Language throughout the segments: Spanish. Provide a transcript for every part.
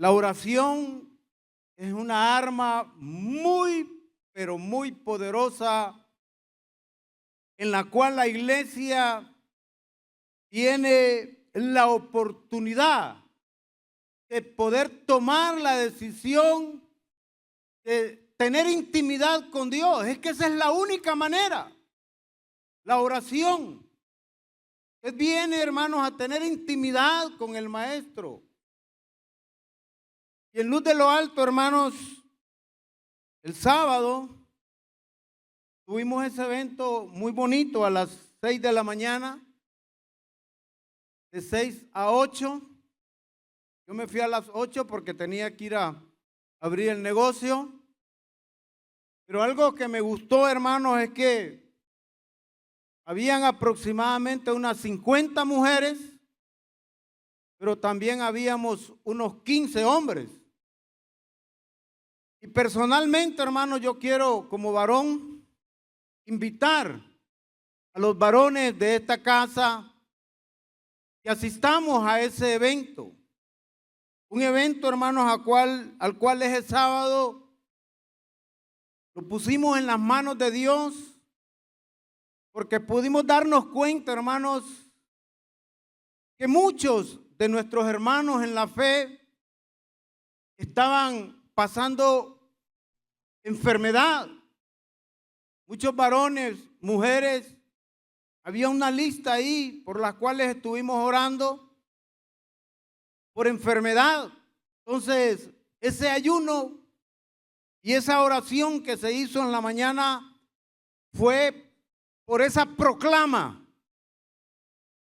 La oración es una arma muy, pero muy poderosa en la cual la iglesia tiene la oportunidad de poder tomar la decisión de tener intimidad con Dios. Es que esa es la única manera, la oración. Usted viene, hermanos, a tener intimidad con el Maestro. Y en Luz de lo Alto, hermanos, el sábado tuvimos ese evento muy bonito a las 6 de la mañana, de 6 a 8. Yo me fui a las 8 porque tenía que ir a abrir el negocio. Pero algo que me gustó, hermanos, es que habían aproximadamente unas 50 mujeres, pero también habíamos unos 15 hombres. Y personalmente, hermanos, yo quiero como varón invitar a los varones de esta casa que asistamos a ese evento. Un evento, hermanos, al cual ese sábado lo pusimos en las manos de Dios, porque pudimos darnos cuenta, hermanos, que muchos de nuestros hermanos en la fe estaban pasando enfermedad. Muchos varones, mujeres, había una lista ahí por las cuales estuvimos orando por enfermedad. Entonces, ese ayuno y esa oración que se hizo en la mañana fue por esa proclama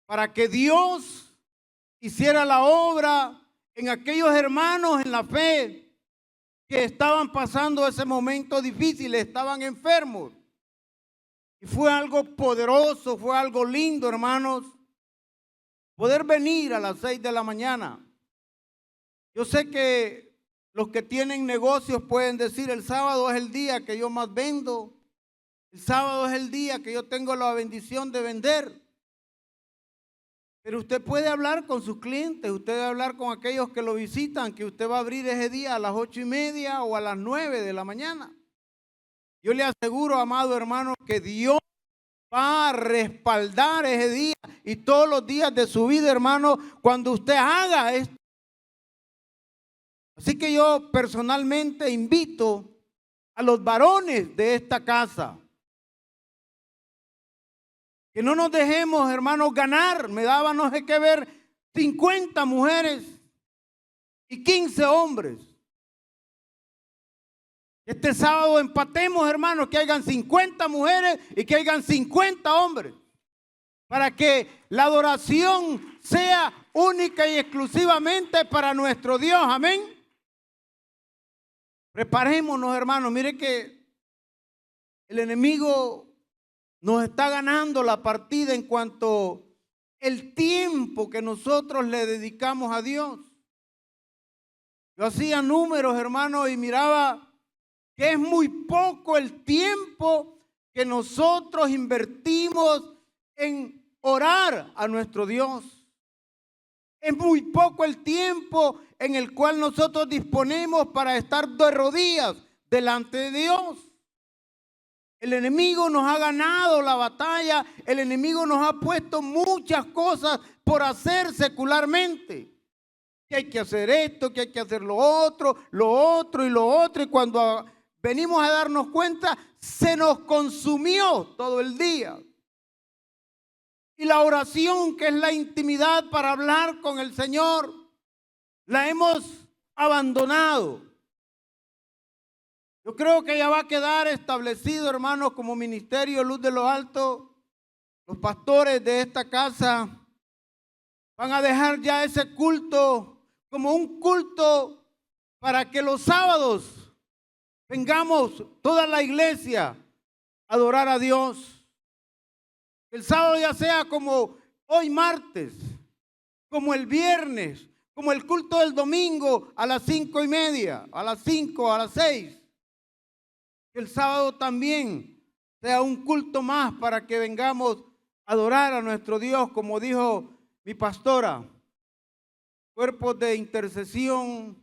para que Dios hiciera la obra en aquellos hermanos en la fe que estaban pasando ese momento difícil, estaban enfermos. Y fue algo poderoso, fue algo lindo, hermanos, poder venir a las 6 de la mañana. Yo sé que los que tienen negocios pueden decir: el sábado es el día que yo más vendo, el sábado es el día que yo tengo la bendición de vender. Pero usted puede hablar con sus clientes, usted debe hablar con aquellos que lo visitan, que usted va a abrir ese día a las 8:30 o a las 9 de la mañana. Yo le aseguro, amado hermano, que Dios va a respaldar ese día y todos los días de su vida, hermano, cuando usted haga esto. Así que yo personalmente invito a los varones de esta casa que no nos dejemos, hermanos, ganar. Me daba no sé qué ver 50 mujeres y 15 hombres. Este sábado empatemos, hermanos, que hayan 50 mujeres y que hayan 50 hombres, para que la adoración sea única y exclusivamente para nuestro Dios. Amén. Preparémonos, hermanos. Mire que el enemigo nos está ganando la partida en cuanto el tiempo que nosotros le dedicamos a Dios. Yo hacía números, hermanos, y miraba que es muy poco el tiempo que nosotros invertimos en orar a nuestro Dios. Es muy poco el tiempo en el cual nosotros disponemos para estar de rodillas delante de Dios. El enemigo nos ha ganado la batalla, el enemigo nos ha puesto muchas cosas por hacer secularmente. Que hay que hacer esto, que hay que hacer lo otro y lo otro. Y cuando venimos a darnos cuenta, se nos consumió todo el día. Y la oración, que es la intimidad para hablar con el Señor, la hemos abandonado. Yo creo que ya va a quedar establecido, hermanos, como ministerio Luz de lo Alto. Los pastores de esta casa van a dejar ya ese culto como un culto para que los sábados vengamos toda la iglesia a adorar a Dios. El sábado ya sea como hoy martes, como el viernes, como el culto del domingo a las 5:30, a las 5, a las 6. Que el sábado también sea un culto más para que vengamos a adorar a nuestro Dios, como dijo mi pastora. Cuerpos de intercesión,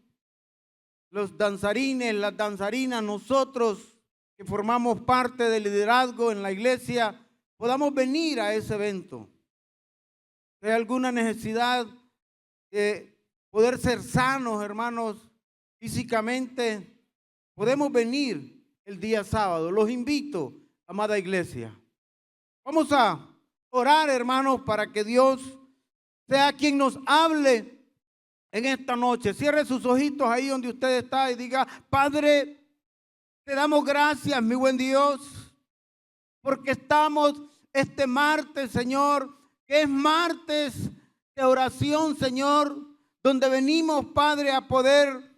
los danzarines, las danzarinas, nosotros que formamos parte del liderazgo en la iglesia, podamos venir a ese evento. Si hay alguna necesidad de poder ser sanos, hermanos, físicamente, podemos venir el día sábado. Los invito, amada iglesia. Vamos a orar, hermanos, para que Dios sea quien nos hable en esta noche. Cierre sus ojitos ahí donde usted está y diga: Padre, te damos gracias, mi buen Dios, porque estamos este martes, Señor, que es martes de oración, Señor, donde venimos, Padre, a poder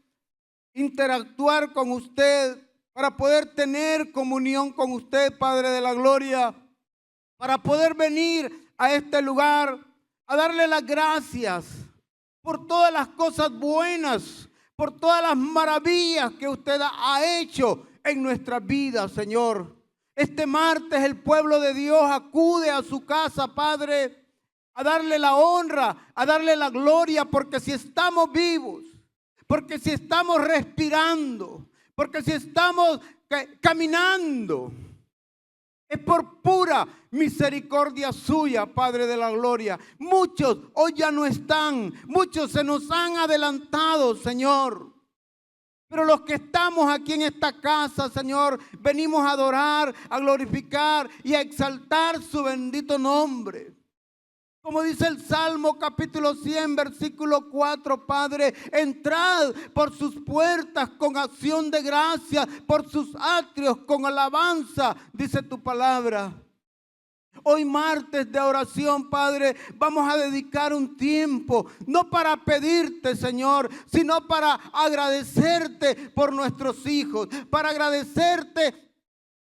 interactuar con usted, para poder tener comunión con usted, Padre de la gloria, para poder venir a este lugar a darle las gracias por todas las cosas buenas, por todas las maravillas que usted ha hecho en nuestras vidas, Señor. Este martes el pueblo de Dios acude a su casa, Padre, a darle la honra, a darle la gloria, porque si estamos vivos, porque si estamos respirando, porque si estamos caminando, es por pura misericordia suya, Padre de la gloria. Muchos hoy ya no están, muchos se nos han adelantado, Señor. Pero los que estamos aquí en esta casa, Señor, venimos a adorar, a glorificar y a exaltar su bendito nombre. Como dice el Salmo capítulo 100, versículo 4, Padre, entrad por sus puertas con acción de gracia, por sus atrios con alabanza, dice tu palabra. Hoy martes de oración, Padre, vamos a dedicar un tiempo, no para pedirte, Señor, sino para agradecerte por nuestros hijos, para agradecerte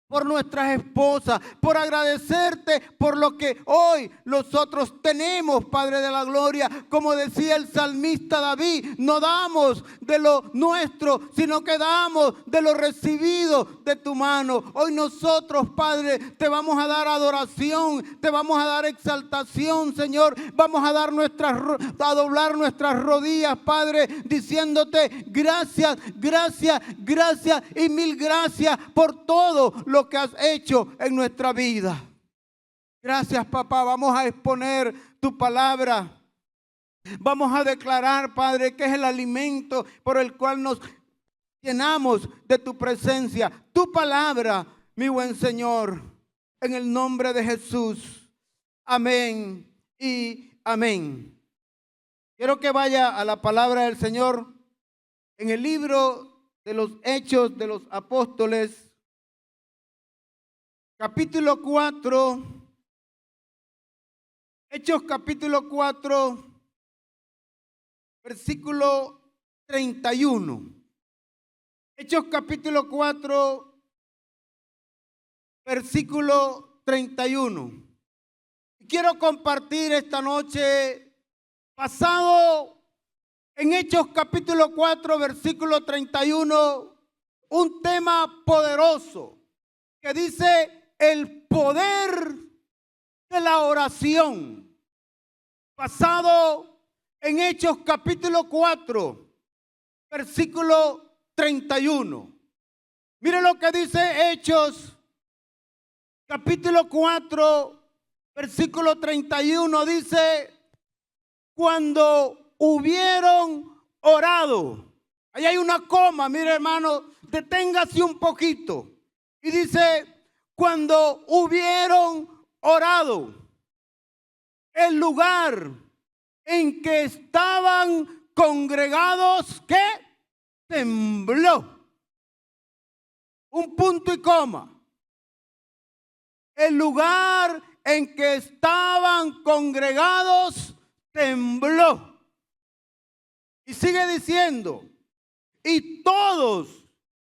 por nuestras esposas, por agradecerte por lo que hoy nosotros tenemos, Padre de la gloria. Como decía el salmista David, no damos de lo nuestro, sino que damos de lo recibido de tu mano. Hoy nosotros, Padre, te vamos a dar adoración, te vamos a dar exaltación, Señor. Vamos a dar a doblar nuestras rodillas, Padre, diciéndote gracias, gracias, gracias y mil gracias por todo lo que has hecho en nuestra vida. Gracias, papá. Vamos a exponer tu palabra. Vamos a declarar, Padre, que es el alimento por el cual nos llenamos de tu presencia. Tu palabra, mi buen Señor, en el nombre de Jesús. Amén y amén. Quiero que vaya a la palabra del Señor en el libro de los Hechos de los Apóstoles, capítulo 4, Hechos capítulo 4, versículo 31. Hechos capítulo 4, versículo 31. Y quiero compartir esta noche, basado en Hechos capítulo 4, versículo 31, un tema poderoso que dice: el poder de la oración, basado en Hechos capítulo 4, versículo 31. Mire lo que dice Hechos capítulo 4, versículo 31. Dice: cuando hubieron orado. Ahí hay una coma, mire, hermano, deténgase un poquito. Y dice: cuando hubieron orado, el lugar en que estaban congregados, ¿qué? Tembló. Un punto y coma. El lugar en que estaban congregados tembló. Y sigue diciendo: y todos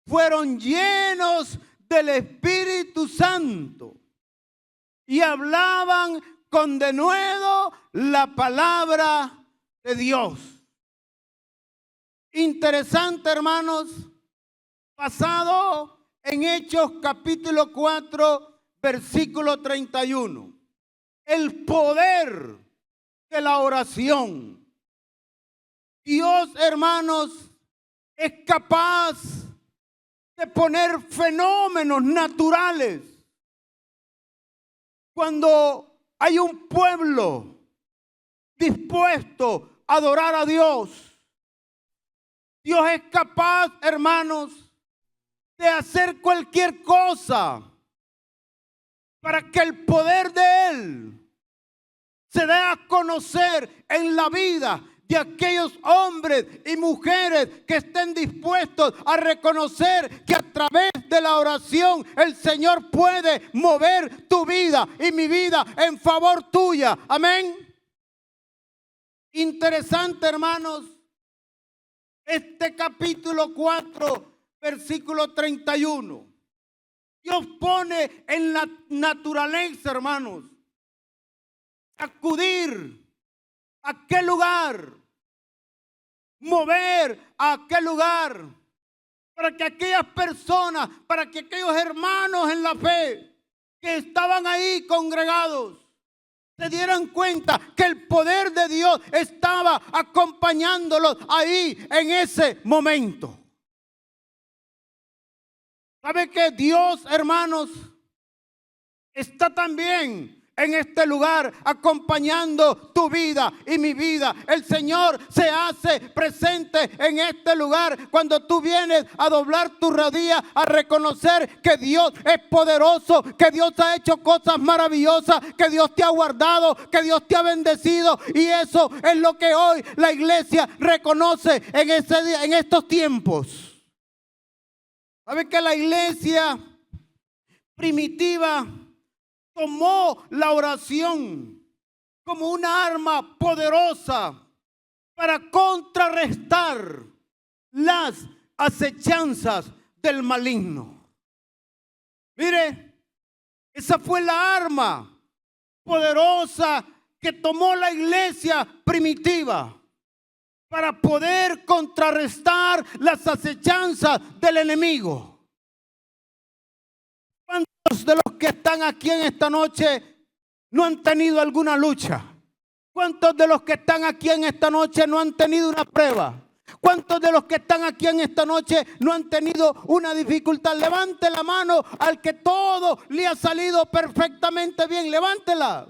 fueron llenos del Espíritu Santo y hablaban con denuedo la palabra de Dios. Interesante, hermanos, basado en Hechos capítulo 4, versículo 31. El poder de la oración. Dios, hermanos, es capaz de poner fenómenos naturales. Cuando hay un pueblo dispuesto a adorar a Dios, Dios es capaz, hermanos, de hacer cualquier cosa para que el poder de Él se dé a conocer en la vida de aquellos hombres y mujeres que estén dispuestos a reconocer que a través de la oración el Señor puede mover tu vida y mi vida en favor tuya. Amén. Interesante, hermanos, este capítulo 4, versículo 31. Dios pone en la naturaleza, hermanos, acudir a aquel lugar, mover a aquel lugar, para que aquellas personas, para que aquellos hermanos en la fe que estaban ahí congregados, se dieran cuenta que el poder de Dios estaba acompañándolos ahí en ese momento. ¿Sabe que Dios, hermanos, está también en este lugar acompañando tu vida y mi vida? El Señor se hace presente en este lugar cuando tú vienes a doblar tu rodilla, a reconocer que Dios es poderoso, que Dios ha hecho cosas maravillosas, que Dios te ha guardado, que Dios te ha bendecido. Y eso es lo que hoy la iglesia reconoce en estos tiempos. ¿Sabe que la iglesia primitiva tomó la oración como una arma poderosa para contrarrestar las acechanzas del maligno? Mire, esa fue la arma poderosa que tomó la iglesia primitiva para poder contrarrestar las acechanzas del enemigo. ¿Cuántos de los que están aquí en esta noche no han tenido alguna lucha? ¿Cuántos de los que están aquí en esta noche no han tenido una prueba? ¿Cuántos de los que están aquí en esta noche no han tenido una dificultad? Levante la mano al que todo le ha salido perfectamente bien. Levántela.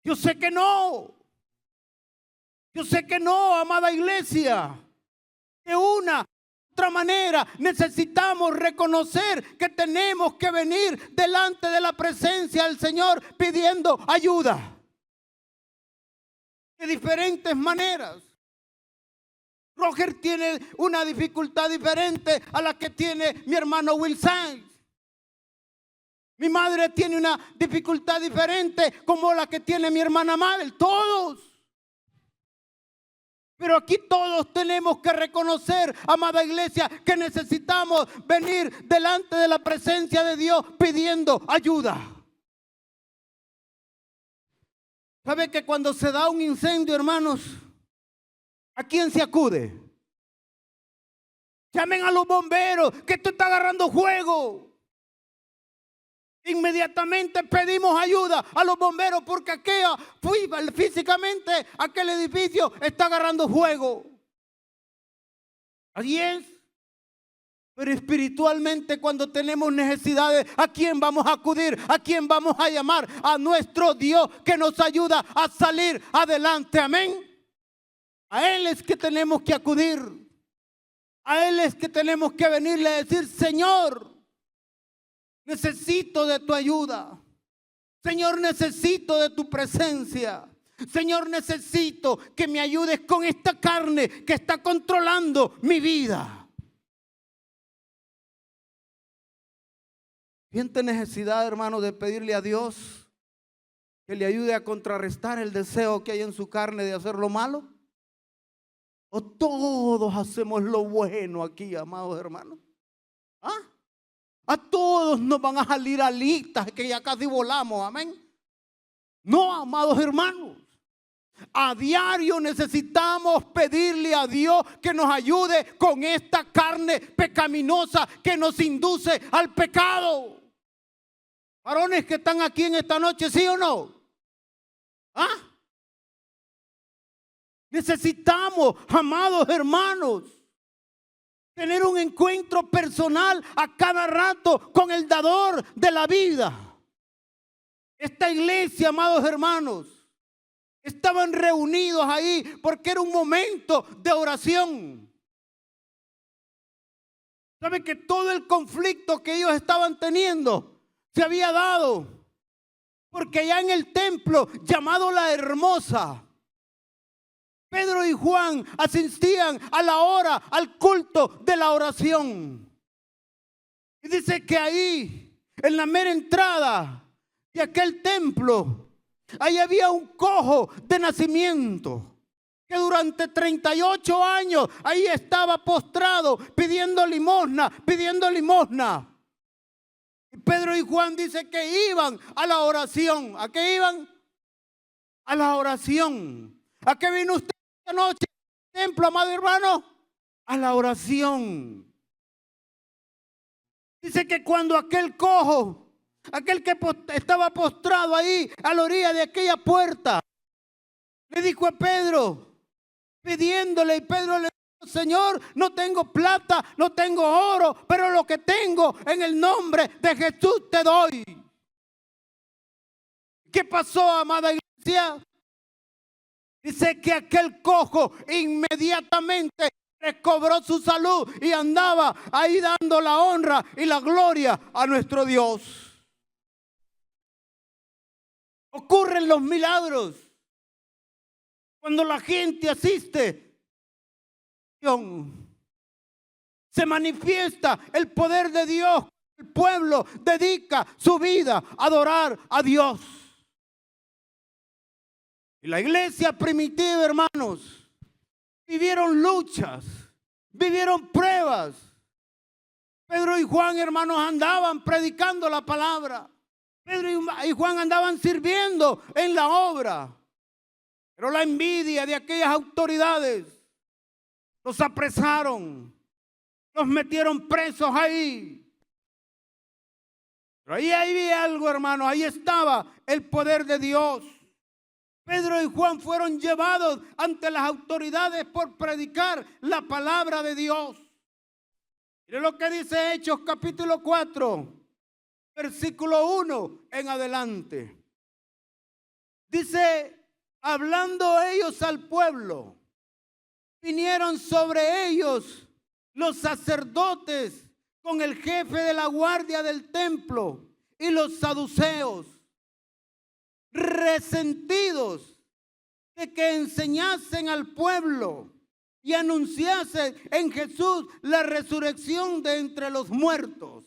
Yo sé que no. Yo sé que no, amada iglesia. De una u otra manera necesitamos reconocer que tenemos que venir delante de la presencia del Señor pidiendo ayuda. De diferentes maneras. Roger tiene una dificultad diferente a la que tiene mi hermano Will Sainz. Mi madre tiene una dificultad diferente como la que tiene mi hermana Mabel. Todos. Pero aquí todos tenemos que reconocer, amada iglesia, que necesitamos venir delante de la presencia de Dios pidiendo ayuda. ¿Sabe que cuando se da un incendio, hermanos, a quién se acude? Llamen a los bomberos, que esto está agarrando fuego. Inmediatamente pedimos ayuda a los bomberos porque físicamente aquel edificio está agarrando fuego. Así es. Pero espiritualmente, cuando tenemos necesidades, ¿a quién vamos a acudir? ¿A quién vamos a llamar? A nuestro Dios que nos ayuda a salir adelante. Amén. A Él es que tenemos que acudir. A Él es que tenemos que venirle a decir: Señor, necesito de tu ayuda. Señor, necesito de tu presencia. Señor, necesito que me ayudes con esta carne que está controlando mi vida. ¿Siente necesidad, hermano, de pedirle a Dios que le ayude a contrarrestar el deseo que hay en su carne de hacer lo malo? ¿O todos hacemos lo bueno aquí, amados hermanos? ¿Ah? A todos nos van a salir alitas que ya casi volamos, amén. No, amados hermanos. A diario necesitamos pedirle a Dios que nos ayude con esta carne pecaminosa que nos induce al pecado. Varones que están aquí en esta noche, ¿sí o no? ¿Ah? Necesitamos, amados hermanos, tener un encuentro personal a cada rato con el dador de la vida. Esta iglesia, amados hermanos, estaban reunidos ahí porque era un momento de oración. ¿Sabe que todo el conflicto que ellos estaban teniendo se había dado? Porque allá en el templo llamado La Hermosa, Pedro y Juan asistían a la hora, al culto de la oración. Y dice que ahí, en la mera entrada de aquel templo, ahí había un cojo de nacimiento que durante 38 años ahí estaba postrado pidiendo limosna, pidiendo limosna. Y Pedro y Juan dice que iban a la oración. ¿A qué iban? A la oración. ¿A qué vino usted esta noche al templo, amado hermano? A la oración. Dice que cuando aquel cojo, aquel que estaba postrado ahí a la orilla de aquella puerta, le dijo a Pedro, pidiéndole, y Pedro le dijo: Señor, no tengo plata, no tengo oro, pero lo que tengo en el nombre de Jesús te doy. ¿Qué pasó, amada iglesia? Dice que aquel cojo inmediatamente recobró su salud y andaba ahí dando la honra y la gloria a nuestro Dios. Ocurren los milagros cuando la gente asiste. Se manifiesta el poder de Dios. El pueblo dedica su vida a adorar a Dios. Y la iglesia primitiva, hermanos, vivieron luchas, vivieron pruebas. Pedro y Juan, hermanos, andaban predicando la palabra. Pedro y Juan andaban sirviendo en la obra. Pero la envidia de aquellas autoridades los apresaron, los metieron presos ahí. Pero ahí había algo, hermano, ahí estaba el poder de Dios. Pedro y Juan fueron llevados ante las autoridades por predicar la palabra de Dios. Mire lo que dice Hechos capítulo 4, versículo 1 en adelante. Dice: hablando ellos al pueblo, vinieron sobre ellos los sacerdotes con el jefe de la guardia del templo y los saduceos, resentidos de que enseñasen al pueblo y anunciasen en Jesús la resurrección de entre los muertos.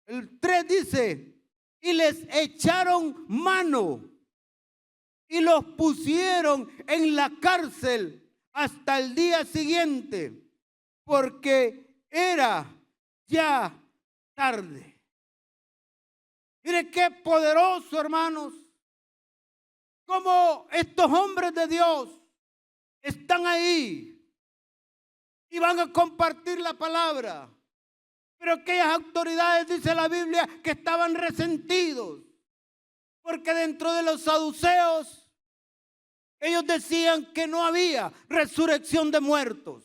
El 3 dice: y les echaron mano y los pusieron en la cárcel hasta el día siguiente, porque era ya tarde. Mire qué poderoso, hermanos, cómo estos hombres de Dios están ahí y van a compartir la palabra. Pero aquellas autoridades, dice la Biblia, que estaban resentidos, porque dentro de los saduceos ellos decían que no había resurrección de muertos.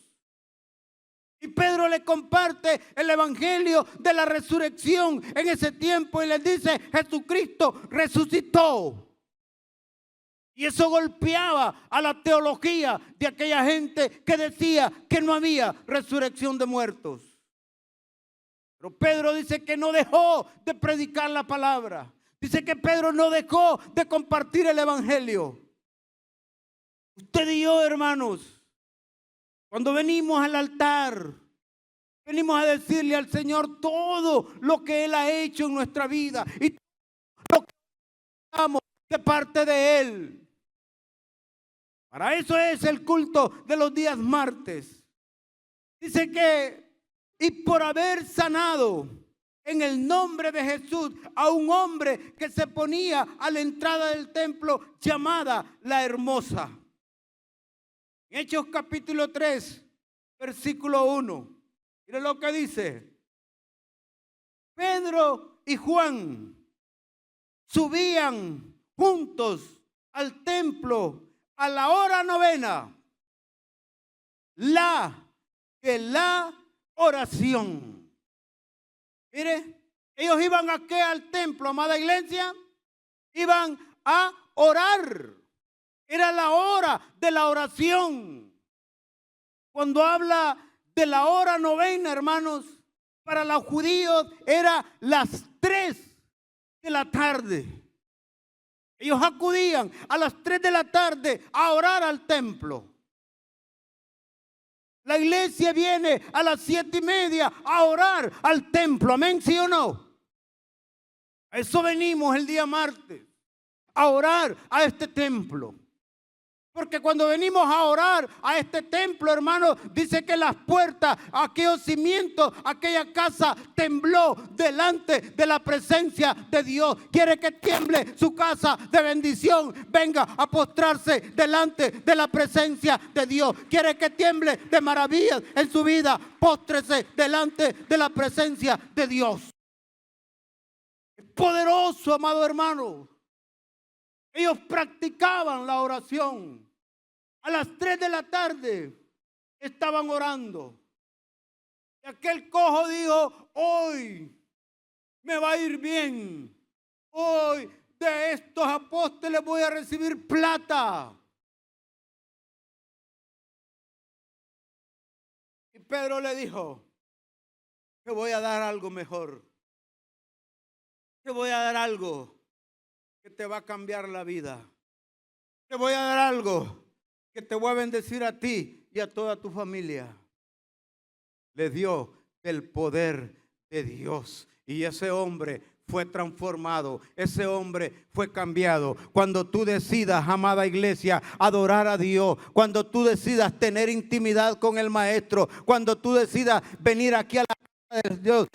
Y Pedro le comparte el evangelio de la resurrección en ese tiempo y les dice: Jesucristo resucitó. Y eso golpeaba a la teología de aquella gente que decía que no había resurrección de muertos. Pero Pedro dice que no dejó de predicar la palabra. Dice que Pedro no dejó de compartir el evangelio. Usted y yo, hermanos, cuando venimos al altar, venimos a decirle al Señor todo lo que Él ha hecho en nuestra vida y lo que damos de parte de Él. Para eso es el culto de los días martes. Dice que, y por haber sanado en el nombre de Jesús a un hombre que se ponía a la entrada del templo llamada La Hermosa. Hechos capítulo 3, versículo 1. Mire lo que dice: Pedro y Juan subían juntos al templo a la hora novena. la oración. Mire, ellos iban aquí al templo, amada iglesia, iban a orar. Era la hora de la oración. Cuando habla de la hora novena, hermanos, para los judíos era las 3 de la tarde. Ellos acudían a las 3 de la tarde a orar al templo. La iglesia viene a las 7:30 a orar al templo. Amén, ¿sí o no? A eso venimos el día martes, a orar a este templo. Porque cuando venimos a orar a este templo, hermano, dice que las puertas, aquellos cimientos, aquella casa tembló delante de la presencia de Dios. Quiere que tiemble su casa de bendición. Venga a postrarse delante de la presencia de Dios. Quiere que tiemble de maravillas en su vida. Póstrese delante de la presencia de Dios. Es poderoso, amado hermano. Ellos practicaban la oración. A las 3 de la tarde estaban orando. Y aquel cojo dijo, hoy me va a ir bien. Hoy de estos apóstoles voy a recibir plata. Y Pedro le dijo, te voy a dar algo mejor. Te voy a dar algo que te va a cambiar la vida. Te voy a dar algo que te voy a bendecir a ti y a toda tu familia. Le dio el poder de Dios y ese hombre fue transformado, ese hombre fue cambiado. Cuando tú decidas, amada iglesia, adorar a Dios, cuando tú decidas tener intimidad con el Maestro, cuando tú decidas venir aquí a la casa de Dios,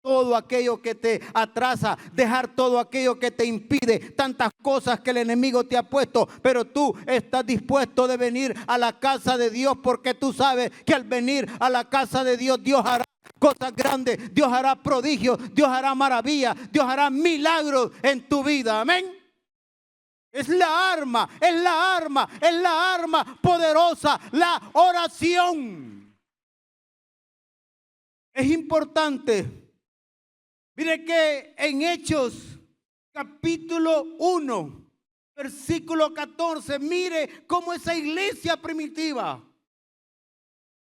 todo aquello que te atrasa, dejar todo aquello que te impide, tantas cosas que el enemigo te ha puesto, pero tú estás dispuesto de venir a la casa de Dios porque tú sabes que al venir a la casa de Dios, Dios hará cosas grandes, Dios hará prodigios, Dios hará maravillas, Dios hará milagros en tu vida. Amén. Es la arma poderosa, la oración. Es importante. Mire que en Hechos capítulo 1, versículo 14, mire cómo esa iglesia primitiva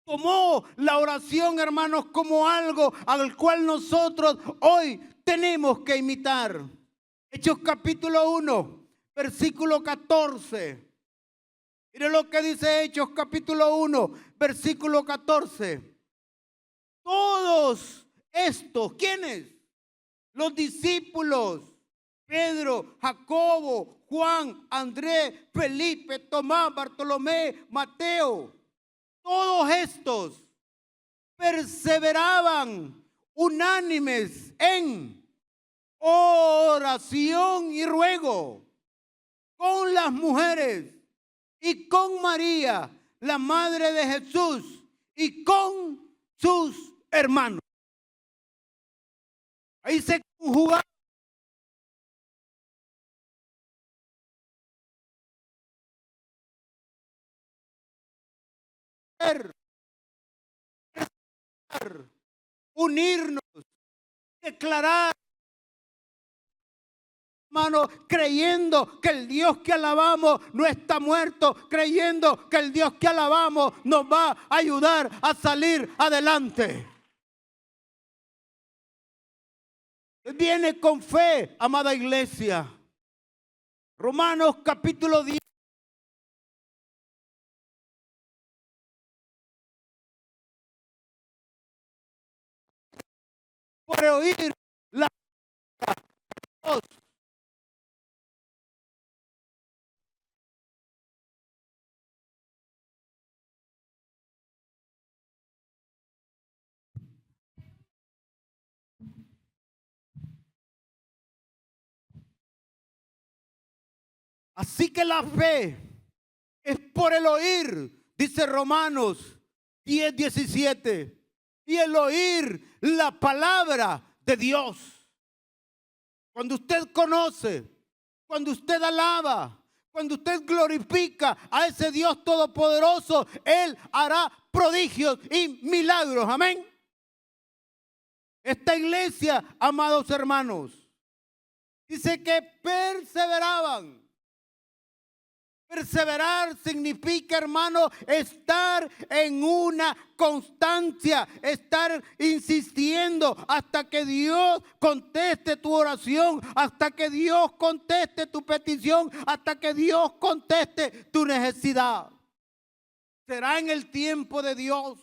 tomó la oración, hermanos, como algo al cual nosotros hoy tenemos que imitar. Hechos capítulo 1, versículo 14. Mire lo que dice Hechos capítulo 1, versículo 14. Todos estos, ¿quiénes? Los discípulos, Pedro, Jacobo, Juan, Andrés, Felipe, Tomás, Bartolomé, Mateo, todos estos perseveraban unánimes en oración y ruego con las mujeres y con María, la madre de Jesús, y con sus hermanos. Ahí se conjuga unirnos, declarar, hermano, creyendo que el Dios que alabamos no está muerto, creyendo que el Dios que alabamos nos va a ayudar a salir adelante. Viene con fe, amada iglesia. Romanos capítulo 10. Por oír la voz. Así que la fe es por el oír, dice Romanos 10:17. Y el oír la palabra de Dios. Cuando usted conoce, cuando usted alaba, Cuando usted glorifica a ese Dios todopoderoso, Él hará prodigios y milagros. Amén. Esta iglesia, amados hermanos, dice que perseveraban. Perseverar significa, hermano, estar en una constancia, estar insistiendo hasta que Dios conteste tu oración, hasta que Dios conteste tu petición, hasta que Dios conteste tu necesidad. Será en el tiempo de Dios.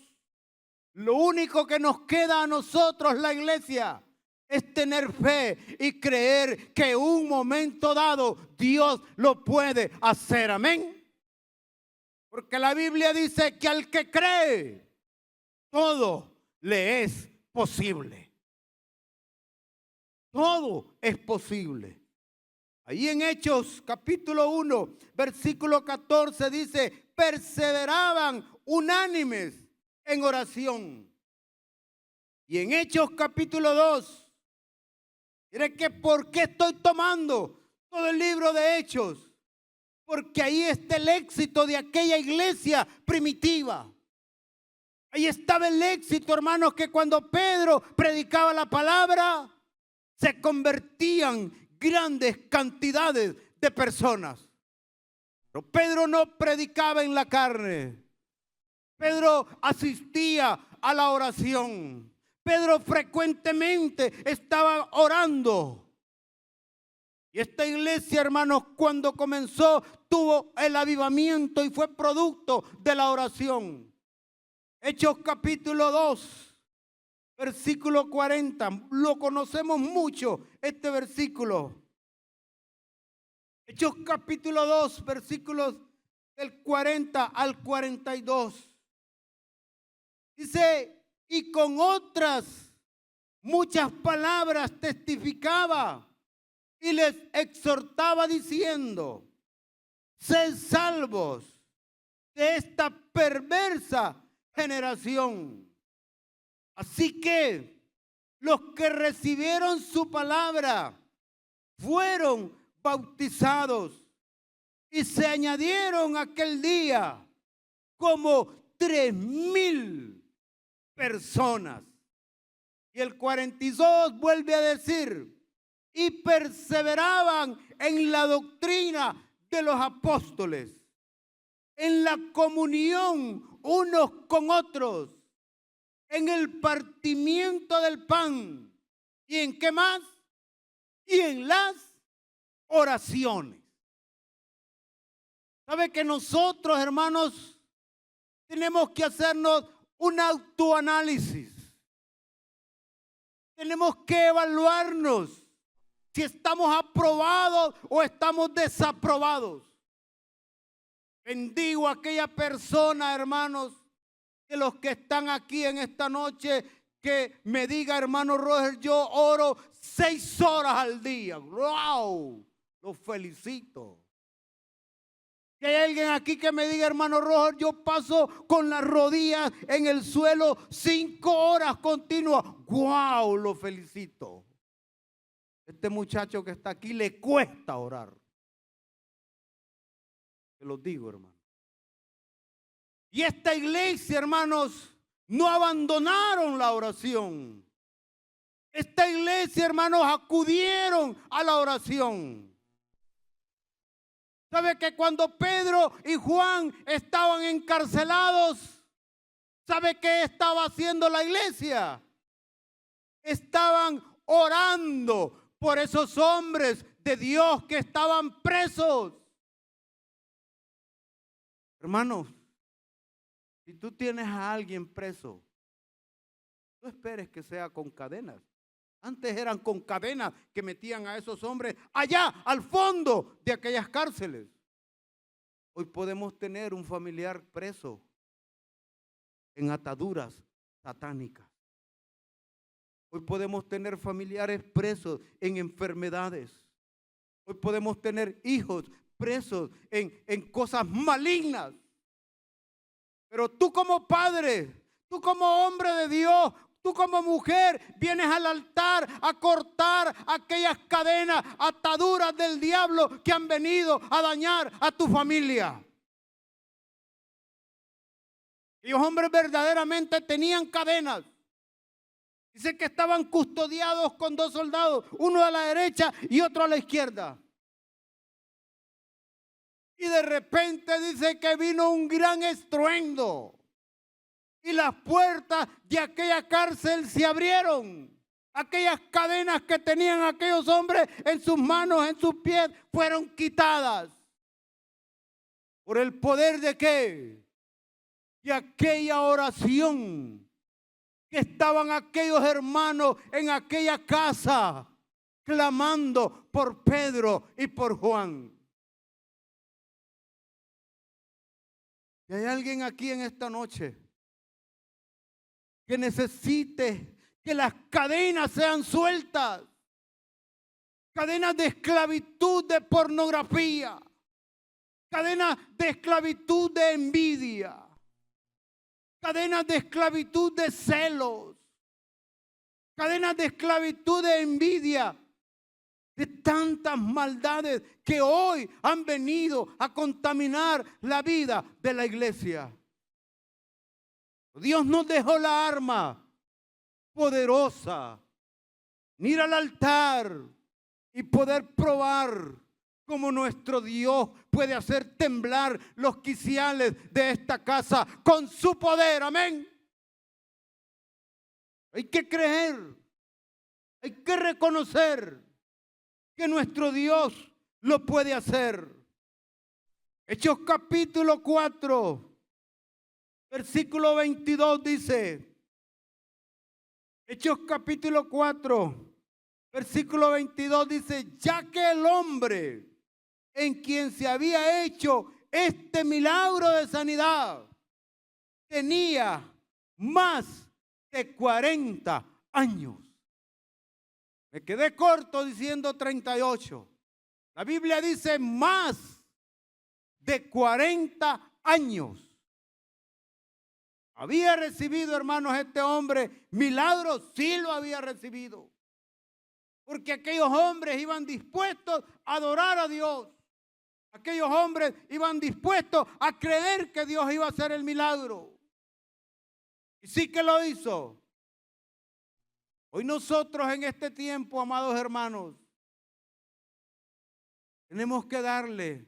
Lo único que nos queda a nosotros, la iglesia, es tener fe y creer que un momento dado Dios lo puede hacer. Amén. Porque la Biblia dice que al que cree, todo le es posible. Todo es posible. Ahí en Hechos capítulo 1, versículo 14 dice, perseveraban unánimes en oración. Y en Hechos capítulo 2, mire que por qué estoy tomando todo el libro de Hechos. Porque ahí está el éxito de aquella iglesia primitiva. Ahí estaba el éxito, hermanos, que cuando Pedro predicaba la palabra, se convertían grandes cantidades de personas. Pero Pedro no predicaba en la carne. Pedro asistía a la oración. Pedro frecuentemente estaba orando. Y esta iglesia, hermanos, cuando comenzó, tuvo el avivamiento y fue producto de la oración. Hechos capítulo 2, versículo 40. Lo conocemos mucho, este versículo. Hechos capítulo 2, versículos del 40 al 42. Dice, y con otras muchas palabras testificaba y les exhortaba diciendo, sed salvos de esta perversa generación. Así que los que recibieron su palabra fueron bautizados y se añadieron aquel día como 3,000 personas. Y el 42 vuelve a decir, y perseveraban en la doctrina de los apóstoles, en la comunión unos con otros, en el partimiento del pan, y en qué más, y en las oraciones. ¿Sabe que nosotros, hermanos, tenemos que hacernos un autoanálisis? Tenemos que evaluarnos si estamos aprobados o estamos desaprobados. Bendigo a aquella persona, hermanos, de los que están aquí en esta noche, que me diga, hermano Roger, yo oro 6 horas al día. ¡Wow! Los felicito. Que hay alguien aquí que me diga, hermano Roger, yo paso con las rodillas en el suelo 5 horas continuas. ¡Wow! Lo felicito. Este muchacho que está aquí le cuesta orar. Te lo digo, hermano. Y esta iglesia, hermanos, no abandonaron la oración. Esta iglesia, hermanos, acudieron a la oración. ¿Sabe que cuando Pedro y Juan estaban encarcelados, sabe qué estaba haciendo la iglesia? Estaban orando por esos hombres de Dios que estaban presos. Hermanos, si tú tienes a alguien preso, no esperes que sea con cadenas. Antes eran con cadenas que metían a esos hombres allá al fondo de aquellas cárceles. Hoy podemos tener un familiar preso en ataduras satánicas. Hoy podemos tener familiares presos en enfermedades. Hoy podemos tener hijos presos en cosas malignas. Pero tú como padre, tú como hombre de Dios, tú como mujer vienes al altar a cortar aquellas cadenas, ataduras del diablo que han venido a dañar a tu familia. Y los hombres verdaderamente tenían cadenas. Dice que estaban custodiados con 2 soldados, uno a la derecha y otro a la izquierda. Y de repente dice que vino un gran estruendo. Y las puertas de aquella cárcel se abrieron. Aquellas cadenas que tenían aquellos hombres en sus manos, en sus pies, fueron quitadas. ¿Por el poder de qué? De aquella oración que estaban aquellos hermanos en aquella casa clamando por Pedro y por Juan. Y hay alguien aquí en esta noche que necesite que las cadenas sean sueltas. Cadenas de esclavitud de pornografía. Cadenas de esclavitud de envidia. Cadenas de esclavitud de celos. Cadenas de esclavitud de envidia. De tantas maldades que hoy han venido a contaminar la vida de la iglesia. Dios nos dejó la arma poderosa, ir al altar y poder probar cómo nuestro Dios puede hacer temblar los quiciales de esta casa con su poder. Amén. Hay que creer, hay que reconocer que nuestro Dios lo puede hacer. Hechos capítulo 4, versículo 22 dice, Hechos capítulo 4, versículo 22 dice, ya que el hombre en quien se había hecho este milagro de sanidad tenía más de 40 años. Me quedé corto diciendo 38. La Biblia dice más de 40 años. ¿Había recibido, hermanos, este hombre milagros? Sí lo había recibido. Porque aquellos hombres iban dispuestos a adorar a Dios. Aquellos hombres iban dispuestos a creer que Dios iba a hacer el milagro. Y sí que lo hizo. Hoy nosotros en este tiempo, amados hermanos, tenemos que darle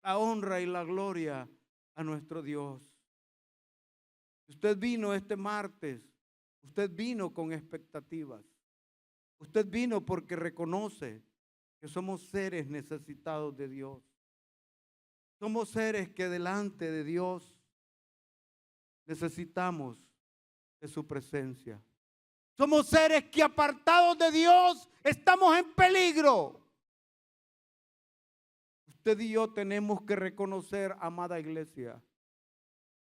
la honra y la gloria a nuestro Dios. Usted vino este martes, usted vino con expectativas. Usted vino porque reconoce que somos seres necesitados de Dios. Somos seres que delante de Dios necesitamos de su presencia. Somos seres que apartados de Dios estamos en peligro. Usted y yo tenemos que reconocer, amada iglesia,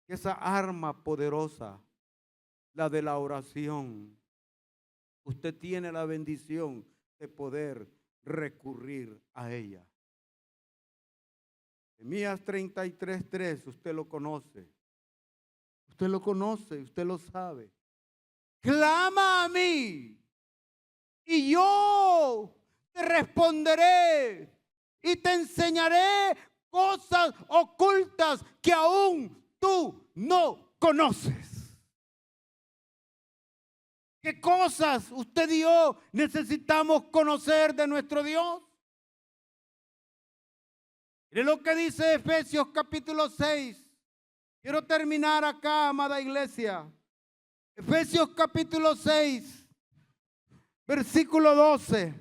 que esa arma poderosa, la de la oración, usted tiene la bendición de poder recurrir a ella. Jeremías 33:3, usted lo conoce. Usted lo conoce, usted lo sabe. Clama a mí y yo te responderé y te enseñaré cosas ocultas que aún tú no conoces. ¿Qué cosas usted y yo necesitamos conocer de nuestro Dios? Mire lo que dice Efesios capítulo 6. Quiero terminar acá, amada iglesia. Efesios capítulo 6, versículo 12.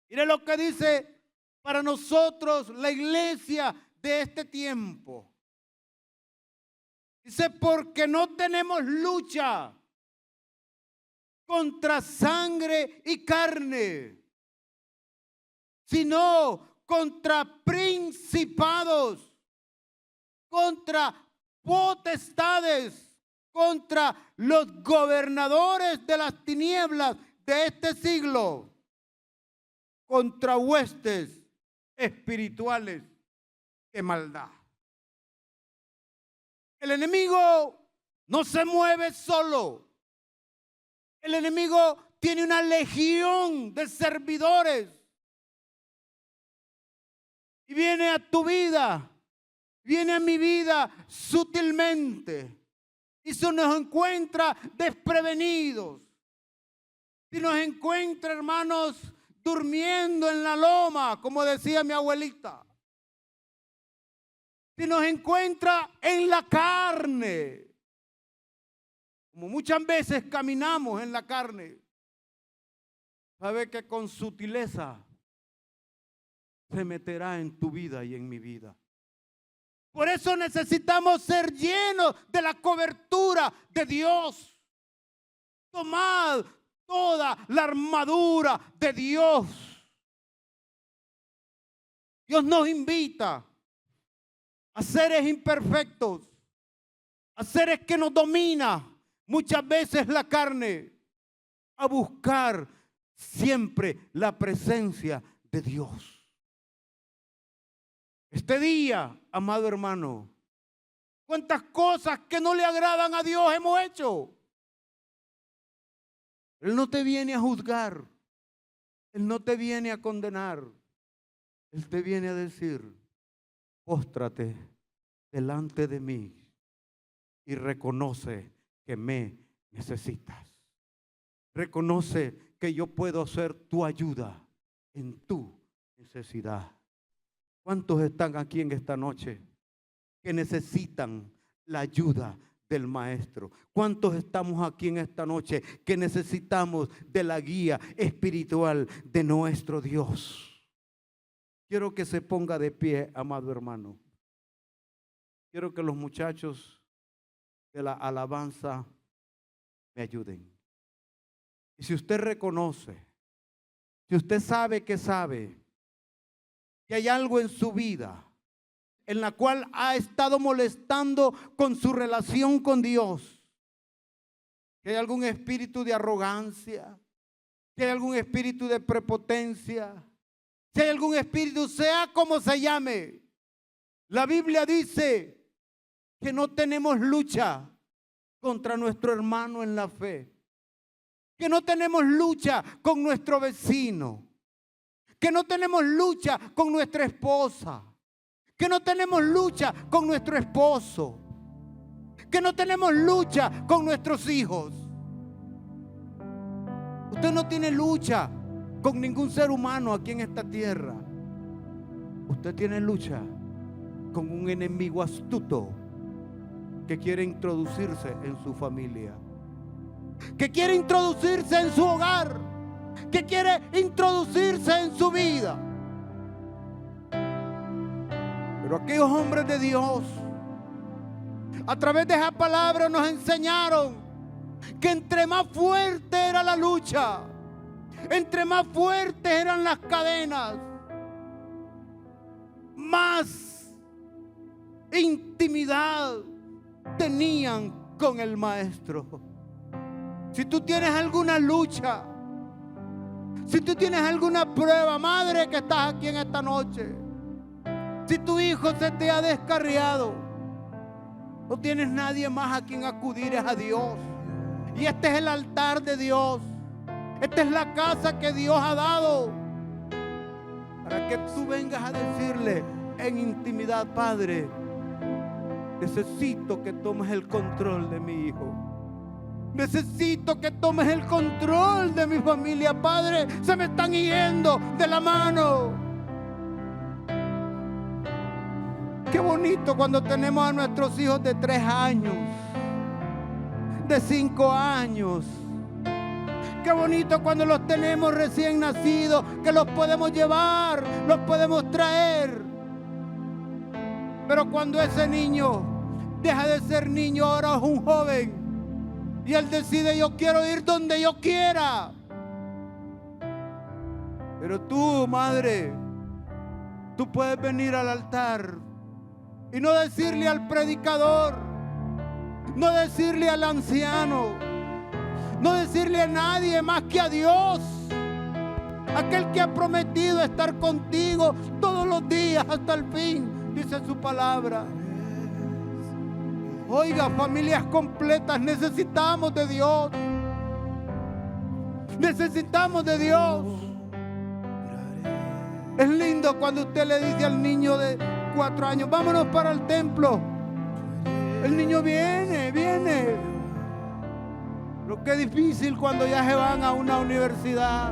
Mire lo que dice para nosotros la iglesia de este tiempo. Dice, porque no tenemos lucha contra sangre y carne, sino contra principados, contra potestades, contra los gobernadores de las tinieblas de este siglo, contra huestes espirituales de maldad. El enemigo no se mueve solo. El enemigo tiene una legión de servidores. Y viene a tu vida, viene a mi vida sutilmente. Y se nos encuentra desprevenidos. Si nos encuentra, hermanos, durmiendo en la loma, como decía mi abuelita. Si nos encuentra en la carne, como muchas veces caminamos en la carne, sabe que con sutileza se meterá en tu vida y en mi vida. Por eso necesitamos ser llenos de la cobertura de Dios. Tomad toda la armadura de Dios. Dios nos invita a seres imperfectos, a seres que nos domina muchas veces la carne, a buscar siempre la presencia de Dios. Este día, amado hermano, cuántas cosas que no le agradan a Dios hemos hecho. Él no te viene a juzgar, Él no te viene a condenar, Él te viene a decir: póstrate delante de mí y reconoce que me necesitas. Reconoce que yo puedo ser tu ayuda en tu necesidad. ¿Cuántos están aquí en esta noche que necesitan la ayuda del Maestro? ¿Cuántos estamos aquí en esta noche que necesitamos de la guía espiritual de nuestro Dios? Quiero que se ponga de pie, amado hermano. Quiero que los muchachos de la alabanza me ayuden. Y si usted reconoce, si usted sabe que hay algo en su vida en la cual ha estado molestando con su relación con Dios, que hay algún espíritu de arrogancia, que hay algún espíritu de prepotencia, si hay algún espíritu, sea como se llame, la Biblia dice que no tenemos lucha contra nuestro hermano en la fe, que no tenemos lucha con nuestro vecino, que no tenemos lucha con nuestra esposa, que no tenemos lucha con nuestro esposo, que no tenemos lucha con nuestros hijos. Usted no tiene lucha con ningún ser humano aquí en esta tierra. Usted tiene lucha con un enemigo astuto que quiere introducirse en su familia, que quiere introducirse en su hogar, que quiere introducirse en su vida. Pero aquellos hombres de Dios, a través de esa palabra, nos enseñaron que entre más fuerte era la lucha, entre más fuertes eran las cadenas, más intimidad tenían con el Maestro. Si tú tienes alguna lucha, si tú tienes alguna prueba, madre que estás aquí en esta noche, si tu hijo se te ha descarriado, no tienes nadie más a quien acudir, es a Dios. Y este es el altar de Dios. Esta es la casa que Dios ha dado para que tú vengas a decirle en intimidad: Padre, necesito que tomes el control de mi hijo. Necesito que tomes el control de mi familia, Padre. Se me están yendo de la mano. Qué bonito cuando tenemos a nuestros hijos de 3 años, de 5 años. Qué bonito cuando los tenemos recién nacidos, que los podemos llevar, los podemos traer. Pero cuando ese niño deja de ser niño, ahora es un joven, y él decide: yo quiero ir donde yo quiera. Pero tú, madre, tú puedes venir al altar y no decirle al predicador, no decirle al anciano, no decirle a nadie más que a Dios, aquel que ha prometido estar contigo todos los días hasta el fin, dice su palabra. Oiga, familias completas, necesitamos de Dios. Necesitamos de Dios. Es lindo cuando usted le dice al niño de 4 años, vámonos para el templo. El niño viene. Pero qué difícil cuando ya se van a una universidad.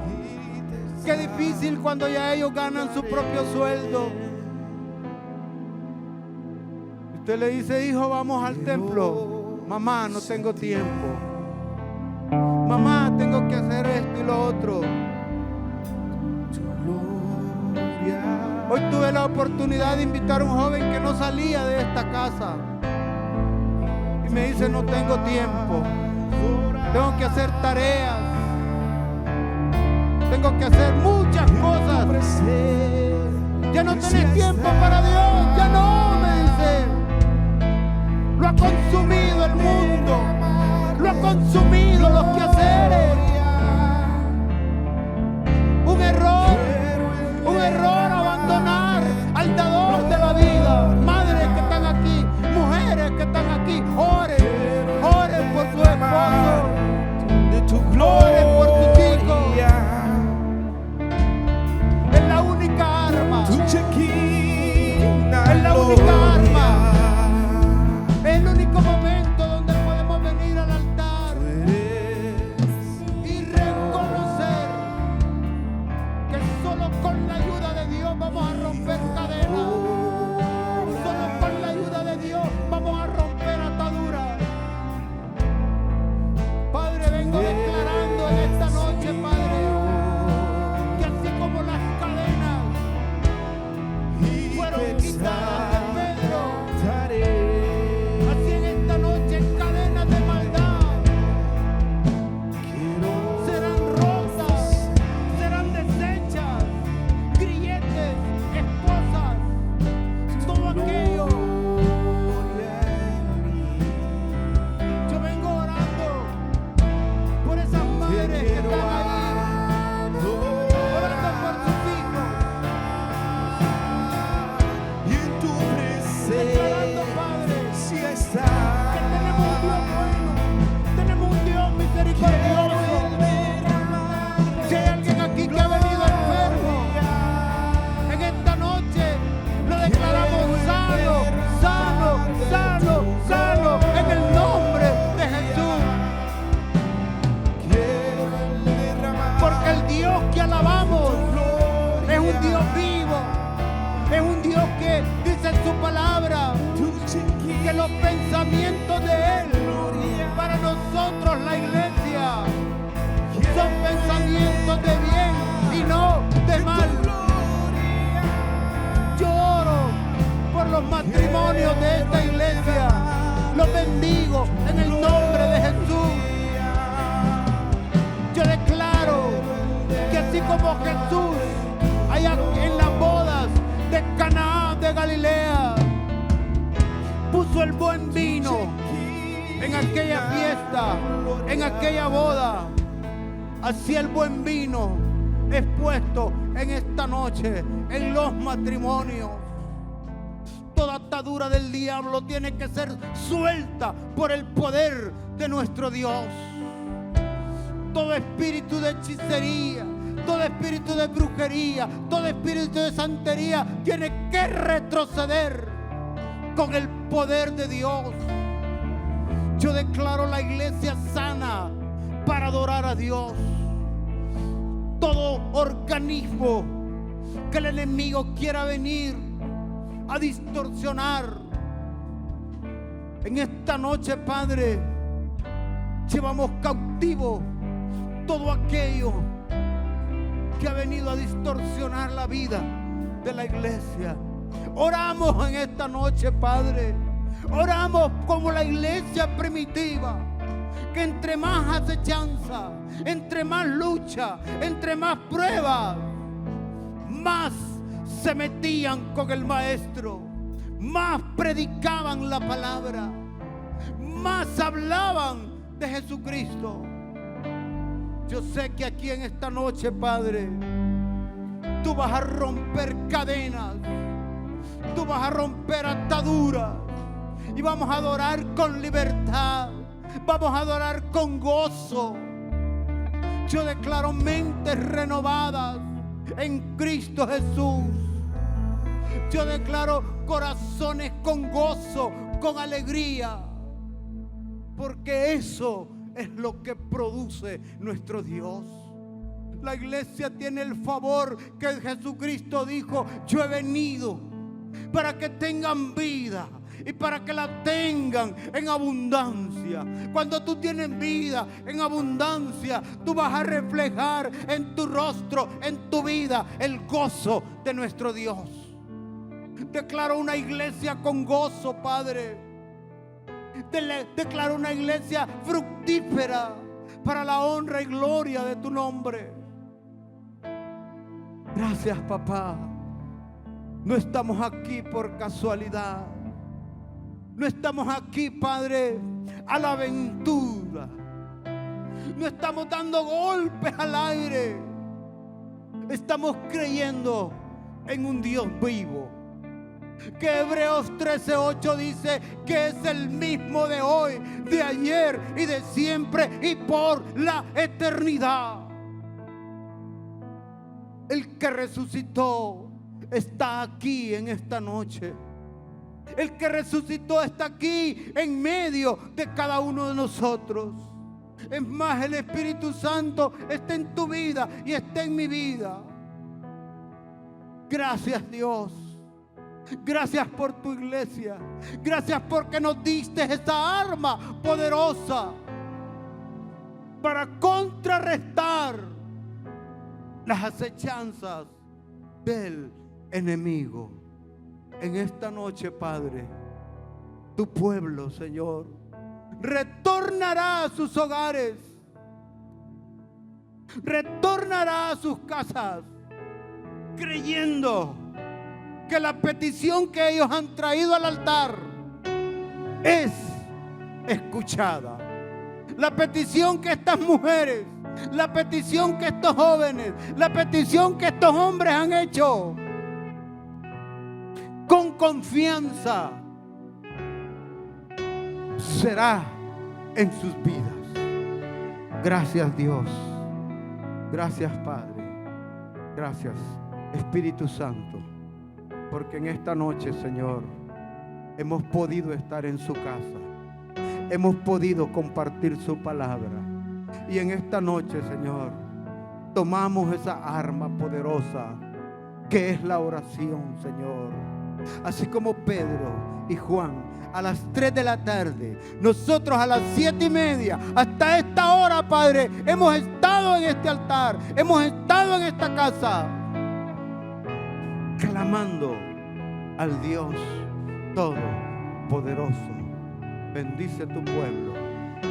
Qué difícil cuando ya ellos ganan su propio sueldo. Usted le dice, hijo, vamos al templo. Mamá, no tengo tiempo. Mamá, tengo que hacer esto y lo otro. Hoy tuve la oportunidad de invitar a un joven que no salía de esta casa. Y me dice, no tengo tiempo. Tengo que hacer tareas. Tengo que hacer muchas cosas. Ya no tenés tiempo para Dios. Ya no, me dice. Lo ha consumido el mundo. Lo ha consumido los quehaceres. Un error abandonar al dador de la vida. Madres que están aquí, mujeres que están aquí, oren por su esposo, oren por sus hijos. Es la única arma. Es la única arma. Es el único momento donde podemos venir al altar y reconocer que solo con la ayuda de Dios vamos a romper cadenas. Solo con la ayuda de Dios vamos a romper ataduras. Padre, vengo declarando en esta noche, Padre, que así como las cadenas fueron quitadas de Pedro, así en esta noche cadenas de maldad serán rotas, serán deshechas, grilletes, esposas, todo aquello. Yo vengo orando por esas madres que están ahí, orando por sus hijos, declarando, Padre, que tenemos un Dios bueno, tenemos un Dios misericordioso. Si hay alguien aquí que ha venido enfermo, en esta noche lo declaramos sano, en el nombre de Jesús. Porque el Dios que alabamos es un Dios vivo, es un Dios que dice en su palabra que los pensamientos de Él para nosotros, la iglesia, son pensamientos de bien y no de mal. Yo oro por los matrimonios de esta iglesia, los bendigo en el nombre de Jesús. Yo declaro que así como Jesús allá en las bodas de Caná de Galilea puso el buen vino en aquella fiesta, en aquella boda, así el buen vino es puesto en esta noche en los matrimonios. Toda atadura del diablo tiene que ser suelta por el poder de nuestro Dios. Todo espíritu de hechicería, todo espíritu de brujería, todo espíritu de santería tiene que retroceder con el poder de Dios. Yo declaro la iglesia sana para adorar a Dios. Todo organismo que el enemigo quiera venir a distorsionar, en esta noche, Padre, llevamos cautivo todo aquello que ha venido a distorsionar la vida de la iglesia. Oramos en esta noche, Padre. Oramos como la iglesia primitiva, que entre más acechanza, entre más lucha, entre más pruebas, más se metían con el maestro, más predicaban la palabra, más hablaban de Jesucristo. Yo sé que aquí en esta noche, Padre, tú vas a romper cadenas, tú vas a romper ataduras y vamos a adorar con libertad, vamos a adorar con gozo. Yo declaro mentes renovadas en Cristo Jesús. Yo declaro corazones con gozo, con alegría, porque eso es lo que produce nuestro Dios. La iglesia tiene el favor que Jesucristo dijo: yo he venido para que tengan vida y para que la tengan en abundancia. Cuando tú tienes vida en abundancia, tú vas a reflejar en tu rostro, en tu vida, el gozo de nuestro Dios. Declaro una iglesia con gozo, Padre. Declaro una iglesia fructífera para la honra y gloria de tu nombre. Gracias, papá. No estamos aquí por casualidad. No estamos aquí, Padre, a la aventura. No estamos dando golpes al aire. Estamos creyendo en un Dios vivo, que Hebreos 13:8 dice que es el mismo de hoy, de ayer y de siempre y por la eternidad. El que resucitó está aquí en esta noche. El que resucitó está aquí en medio de cada uno de nosotros. Es más, el Espíritu Santo está en tu vida y está en mi vida. Gracias, Dios. Gracias por tu iglesia. Gracias porque nos diste esta arma poderosa para contrarrestar las acechanzas del enemigo. En esta noche, Padre, tu pueblo, Señor, retornará a sus hogares, retornará a sus casas, creyendo que la petición que ellos han traído al altar es escuchada. La petición que estas mujeres, la petición que estos jóvenes, la petición que estos hombres han hecho con confianza será en sus vidas. Gracias, Dios. Gracias, Padre. Gracias, Espíritu Santo, porque en esta noche, Señor, hemos podido estar en su casa. Hemos podido compartir su palabra. Y en esta noche, Señor, tomamos esa arma poderosa que es la oración, Señor. Así como Pedro y Juan a las 3 de la tarde, nosotros a las 7:30, hasta esta hora, Padre, hemos estado en este altar, hemos estado en esta casa, clamando al Dios Todopoderoso. Bendice tu pueblo,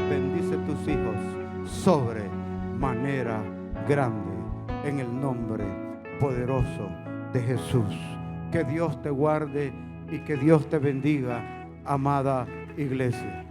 bendice tus hijos sobre manera grande, en el nombre poderoso de Jesús. Que Dios te guarde y que Dios te bendiga, amada iglesia.